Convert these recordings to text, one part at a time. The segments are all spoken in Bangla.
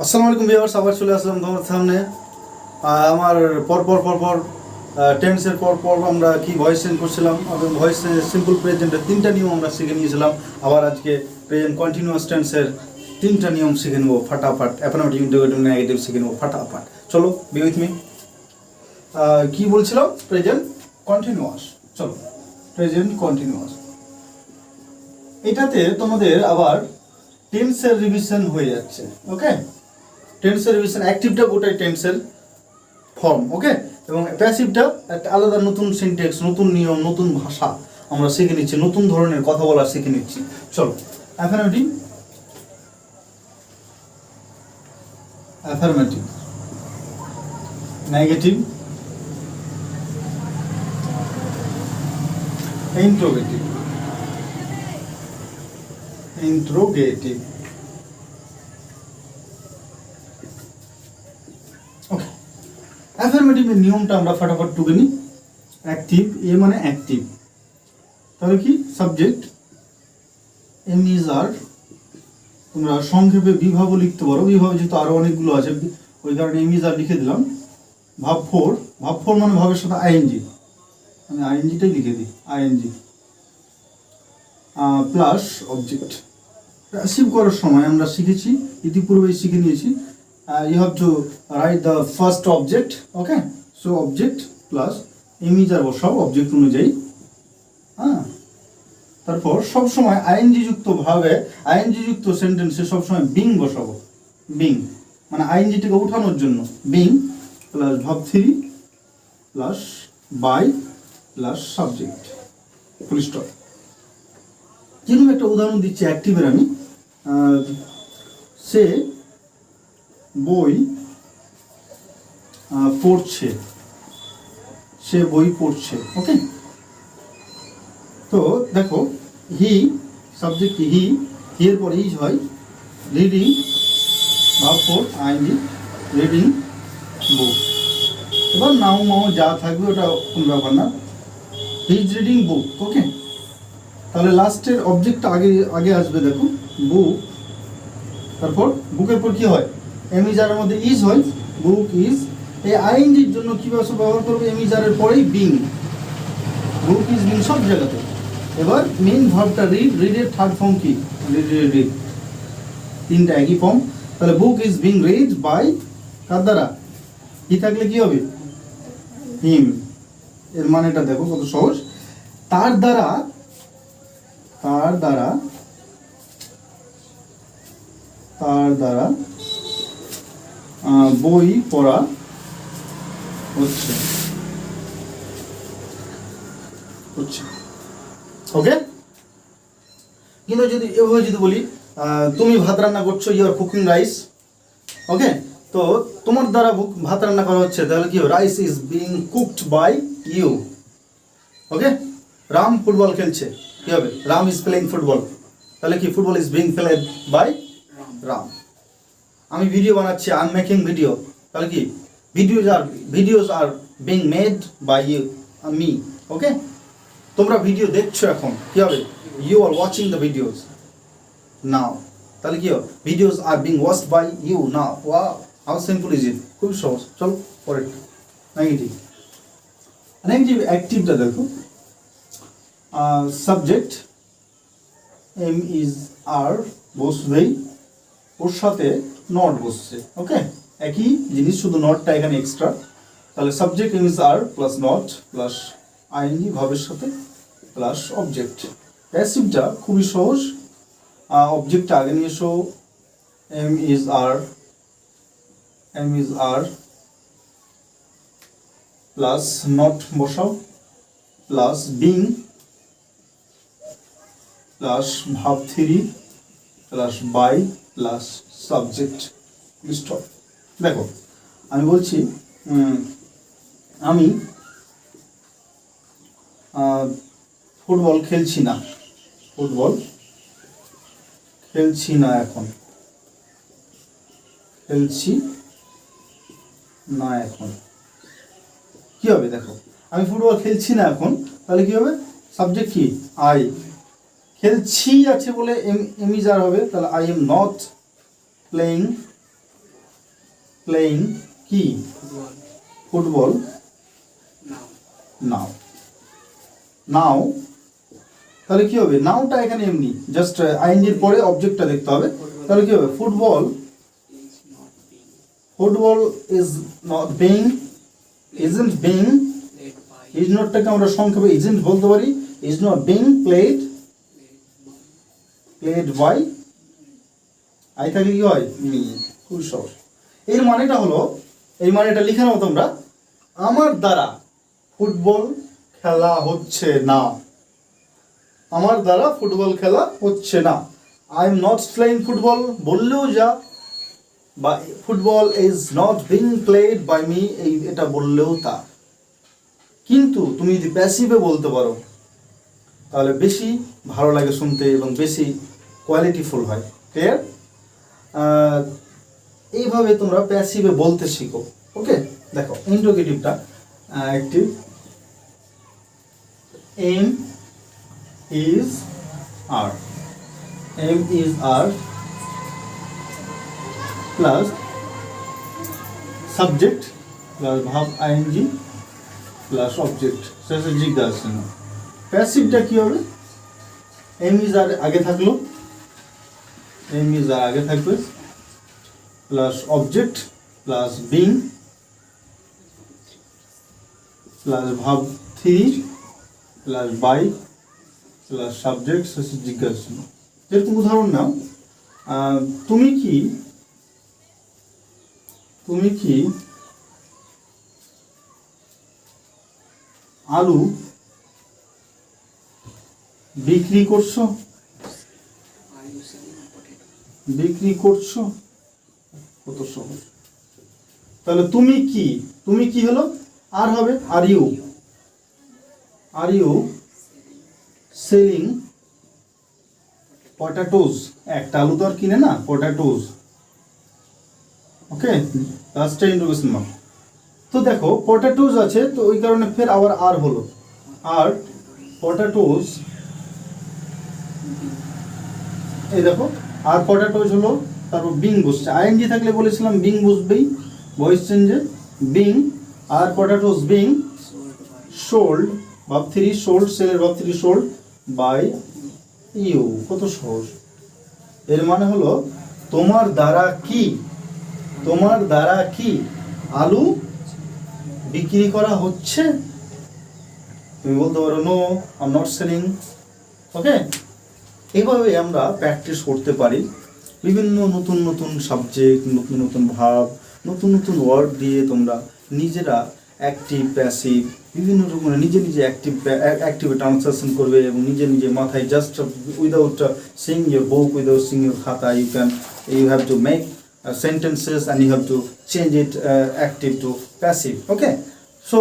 আসসালামু আলাইকুম ভিউয়ার্স, আবার চলে আসলাম তোমার সামনে। আমার পর টেন্সের পর আমরা কি ভয়েস চেঞ্জ করছিলাম এবং ভয়েস সিম্পল প্রেজেন্টের 3টা নিয়ম আমরা শিখে নিয়েছিলাম। আবার আজকে প্রেজেন্ট কন্টিনিউয়াস টেন্সের 3টা নিয়ম শিখে নেবো ফাটাফাট। অ্যাফার্মেটিভ, ইন্টারোগেটিভ, নেগেটিভ শিখে নেবো ফাটাফাট। চলো বি উইথ মি। কি বলছিলাম? Present continuous. চলো প্রেজেন্ট কন্টিনিউয়াস, এটাতে তোমাদের আবার টেন্সের রিভিশন হয়ে যাচ্ছে। ওকে, টেন্সের রিভিশন। অ্যাক্টিভটা গোটাই টেন্সের ফর্ম, ওকে, এবং প্যাসিভটা একটা আলাদা নতুন সিনট্যাক্স, নতুন নিয়ম, নতুন ভাষা আমরা শিখে নিচ্ছি, নতুন ধরনের কথা বলা শিখে নিচ্ছি। চলো affirmative, affirmative, negative, interrogative, interrogative. Okay, অ্যাফার্মেটিভের নিয়মটা আমরা ফটাফট টুকে নিই। অ্যাক্টিভ, এ মানে অ্যাক্টিভ, তাহলে কি সাবজেক্ট এম ইজ আর। তোমরা সংক্ষেপে বিভাবও লিখতে পারো, বিভাব যেহেতু আরো অনেকগুলো আছে ওই কারণে এম ইজ আর লিখে দিলাম। ভাব ফোর, ভাব ফোর মানে ভাবের সাথে আইএনজি, আমি আইএনজিটাই লিখে দিই, আইএনজি প্লাস অবজেক্ট। প্যাসিভ করার সময় আমরা শিখেছি, ইতিপূর্বেই শিখে নিয়েছি, you have to write the first object, okay, so object plus image আর বসাও অবজেক্ট অনুযায়ী। হ্যাঁ, তারপর সব সময় আইএনজি যুক্ত ভাবে, আইএনজি যুক্ত সেন্টেন্সে সব সময় বিং বসাবো। বিং মানে আইএনজিটাকে উঠানোর জন্য বিং প্লাস ভাব three plus by plus subject, full stop. যেরকম একটা উদাহরণ দিচ্ছি অ্যাক্টিভের আমি, সে বই পড়ছে, সে বই পড়ছে। ওকে, তো দেখো হি সাবজেক্ট, হি এর পর ইজ হয়, রিডিং ভাব ফোর আইএনজি, রিডিং বুক। এবার নাও মাও যা থাকবে ওটা কোনো ব্যাপার না, হি ইজ রিডিং বুক। ওকে, তাহলে লাস্টের অবজেক্টটা আগে আগে আসবে, দেখো বুক, তারপর বুকের পর কি হয়, এম ইজ আর মধ্যে ইজ হয়, বুক ইজ। এই আইএনজির জন্য কি ব্যবহার করবে, এম ইজ আর এর পরেই বিং, বুক ইজ বিং সব জায়গাতে। এবার মেইন ভার্বটা রিড, রিডের থার্ড ফর্ম কি, রিড, তিনটা একই ফর্ম। তাহলে book is being read by, কার দ্বারা, হি থাকলে কি হবে, হিম। এর মানেটা দেখো কত সহজ, তার দ্বারা, তার দ্বারা, তার দ্বারা বই পড়া হচ্ছে, হচ্ছে। ওকে, কিন্তু যদি এভাবে যদি বলি তুমি ভাত রান্না করছো, ইউ আর কুকিং রাইস। ওকে, তো তোমার দ্বারা ভাত রান্না করা হচ্ছে, তাহলে কি হবে, rice is being cooked by you. Okay, Ram football খেলছে, কি হবে, রাম ইজ প্লেইং ফুটবল, তাহলে কি football is being played by Ram. আমি ভিডিও বানাচ্ছি, আই এম মেকিং ভিডিও, তাহলে কি videos are being made by you, me. Okay, তোমরা ভিডিও দেখছো এখন, কি হবে, you are watching the videos now, তাহলে কি হবে, videos are being watched by you now. Wow, how simple is it, খুব সহজ। চলো পরের নেগেটিভ। নেগেটিভ অ্যাক্টিভটা দেখো, সাবজেক্ট এম ইজ আর বসবেই, ওর সাথে নট বসছে। ওকে, একই জিনিস, শুধু নটটা এখানে এক্সট্রা। তাহলে subject am is are plus not plus ING ভাবের সাথে প্লাস অবজেক্ট। প্যাসিভটা খুবই সহজ, অবজেক্টটা আগে নিয়ে এসো, am is are, am is are plus not বসাও প্লাস বিং প্লাস ভাব three plus by plus subject, stop. দেখো আমি বলছি আমি ফুটবল খেলছি না, ফুটবল খেলছি না এখন, খেলছি না এখন, কি হবে, দেখো আমি ফুটবল খেলছি না এখন, তাহলে কি হবে, সাবজেক্ট কি আই, খেলছি আছে বলে এম ইজ আর হবে, তাহলে I am not playing playing কি ফুটবল নাও নাও তাহলে কি হবে নাওটা এখানে এমনি জাস্ট আইএনজির পরে অবজেক্টটা দেখতে হবে তাহলে কি হবে football is not being isn't being is নটটাকে আমরা সংক্ষেপে ইজন্ট বলতে পারি is not being played by I থাকলে কি হয় মি খুব সহজ এর মানেটা হলো এই মানেটা লিখে নাও তোমরা আমার দ্বারা ফুটবল খেলা হচ্ছে না আমার দ্বারা ফুটবল খেলা হচ্ছে না I am not playing football বললেও যা বা football is not being played by me এটা বললেও তা কিন্তু তুমি যদি প্যাসিভে বলতে পারো তাহলে বেশি ভালো লাগে শুনতে এবং বেশি কোয়ালিটিফুল হয় ক্লিয়ার এইভাবে তোমরা প্যাসিভে বলতে শিখো ওকে দেখো ইন্টারোগেটিভটা active am is R M is R plus subject plus verb ing plus object শেষে জিজ্ঞাসা প্যাসিভটা কি হবে M is R আগে থাকলো M is R আগে থাকবে plus object plus being plus verb 3 plus by plus subject শেষে জিজ্ঞাসা যেরকম উদাহরণ নাও তুমি কি আলু বিক্রি করছো কত সহজ তাহলে তুমি কি হলো আর হবে আর ইউ সেলিং পটাটোজ একটা আলু তো আর কিনে না পটাটোজ ওকে লাস্টে ইন্টারোগেশন মার্ক তো দেখো পটাটোজ আছে তো ওই কারণে ফের আবার আর হলো আর পটাটোজ এই দেখো আর পটাটোজ হলো তারপর বিং বসছে আইএনজি থাকলে বলেছিলাম বিং বসবেই ভয়েস চেঞ্জে বিং আর পটাটোজ বিং সোল্ড ভাব 3 সোল্ড সেলের ভাব 3 সোল্ড বাই ইউ কত সহজ এর মানে হলো তোমার দ্বারা কি আলু বিক্রি করা হচ্ছে তুমি বলতে পারো no I am not selling okay এইভাবে আমরা প্র্যাকটিস করতে পারি বিভিন্ন নতুন সাবজেক্ট নতুন ভাব নতুন ওয়ার্ড দিয়ে তোমরা নিজেরা অ্যাক্টিভ প্যাসিভ বিভিন্ন রকমের নিজে অ্যাক্টিভে ট্রান্সলেশন করবে এবং নিজে মাথায় just without seeing your book without seeing your খাতা you have to make sentences and you have to change it active to passive okay so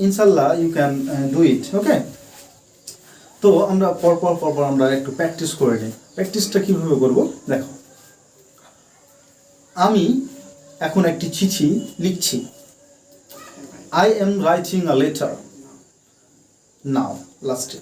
inshallah you can do it okay তো আমরা পরপর আমরা একটু প্র্যাকটিস করে নিই প্র্যাকটিসটা কিভাবে করব দেখো আমি এখন একটি চিঠি লিখছি I am writing a letter now লাস্টে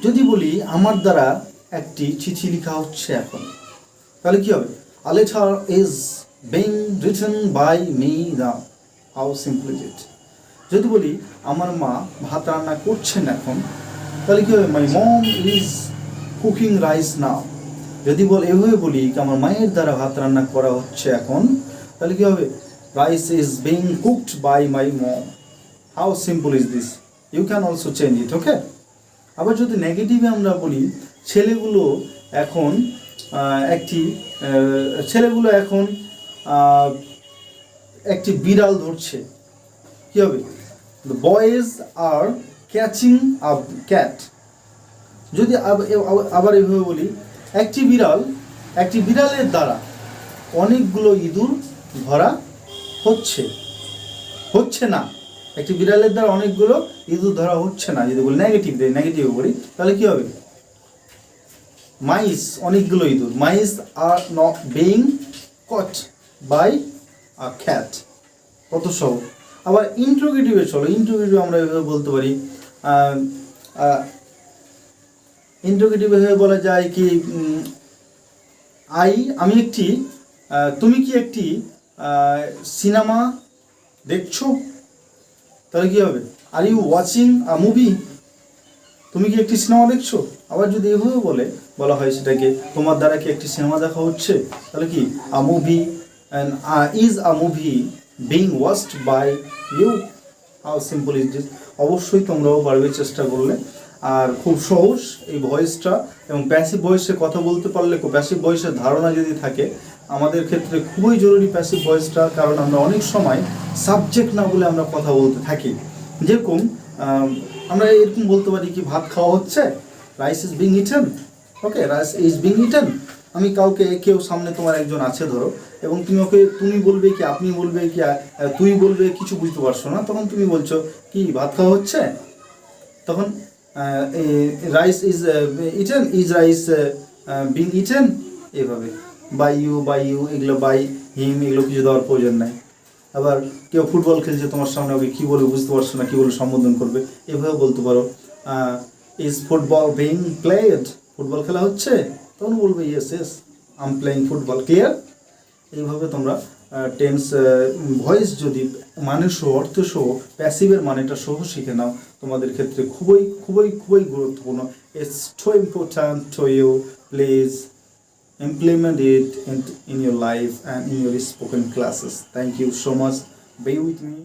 যদি বলি আমার দ্বারা একটি চিঠি লেখা হচ্ছে এখন তাহলে কি হবে a letter is being written by me now how simple is it যদি বলি আমার মা ভাত রান্না করছেন এখন তাহলে কি হবে my mom is cooking rice now যদি এভাবে বলি আমার মায়ের দ্বারা ভাত রান্না করা হচ্ছে এখন তাহলে কি হবে rice is being cooked by my mom how simple is this you can also change it okay আবার যদি নেগেটিভে আমরা বলি ছেলেগুলো এখন একটি বিড়াল ধরছে কি হবে the boys are catching a cat যদি আবার এভাবে বলি একটি বিড়ালের দ্বারা অনেকগুলো ইঁদুর ধরা হচ্ছে না একটি বিড়ালের দ্বারা অনেকগুলো ইঁদুর ধরা হচ্ছে না যদি বলি নেগেটিভে বলি তাহলে কি হবে mice অনেকগুলো ইঁদুর mice are not being caught by a cat কত সহজ আবার ইন্টারোগেটিভে চলো ইন্টারোগেটিভ আমরা এভাবে বলতে পারি ইন্টারোগেটিভ এভাবে বলা যায় কি আমি একটি তুমি কি একটি সিনেমা দেখছো? তাহলে কী হবে? Are you watching a movie? তুমি কি একটি সিনেমা দেখছো? আবার যদি এভাবে বলা হয় সেটাকে, তোমার দ্বারা কি একটি সিনেমা দেখা হচ্ছে? তাহলে কি a movie, is a movie being watched by you? How simple is this. অবশ্যই তোমরাও পারবে চেষ্টা করলে। আর খুব সহজ এই ভয়েসটা, এবং প্যাসিভ ভয়েসে কথা বলতে পারলে, প্যাসিভ ভয়েসের ধারণা যদি থাকে, আমাদের ক্ষেত্রে খুবই জরুরি প্যাসিভ ভয়েসটা। কারণ আমরা অনেক সময় সাবজেক্ট না বলে আমরা কথা বলতে থাকি। যেরকম আমরা এরকম বলতে পারি কি, ভাত খাওয়া হচ্ছে, rice is being eaten. Okay, rice is being eaten. আমি কেউ সামনে তোমার একজন আছে ধরো, এবং তুমি বলবে কি, আপনি বলবে কি, তুই বলবে, কিছু বুঝতে পারছো না, তখন তুমি বলছো কি ভাত খাওয়া হচ্ছে। তখন rice is eaten, is rice being eaten, এভাবে। বাই ইউ এগুলো, বাই হিম এগুলো কিছু দেওয়ার প্রয়োজন নাই। আবার কেউ ফুটবল খেলছে তোমার সামনে, ওকে কী বলে বুঝতে পারছো না, কী বলে সম্বোধন করবে, এভাবে বলতে পারো is football being played? Football খেলা হচ্ছে? তখন বলবে yes I am playing football. Clear? এইভাবে তোমরা টেন্স ভয়েস যদি মানে সহ, অর্থ সহ, প্যাসিভের মানেটা সহ শিখে নাও, তোমাদের ক্ষেত্রে খুবই খুবই খুবই গুরুত্বপূর্ণ। It's too important to you. Please implement it in your life and in your spoken classes. Thank you so much. Be with me.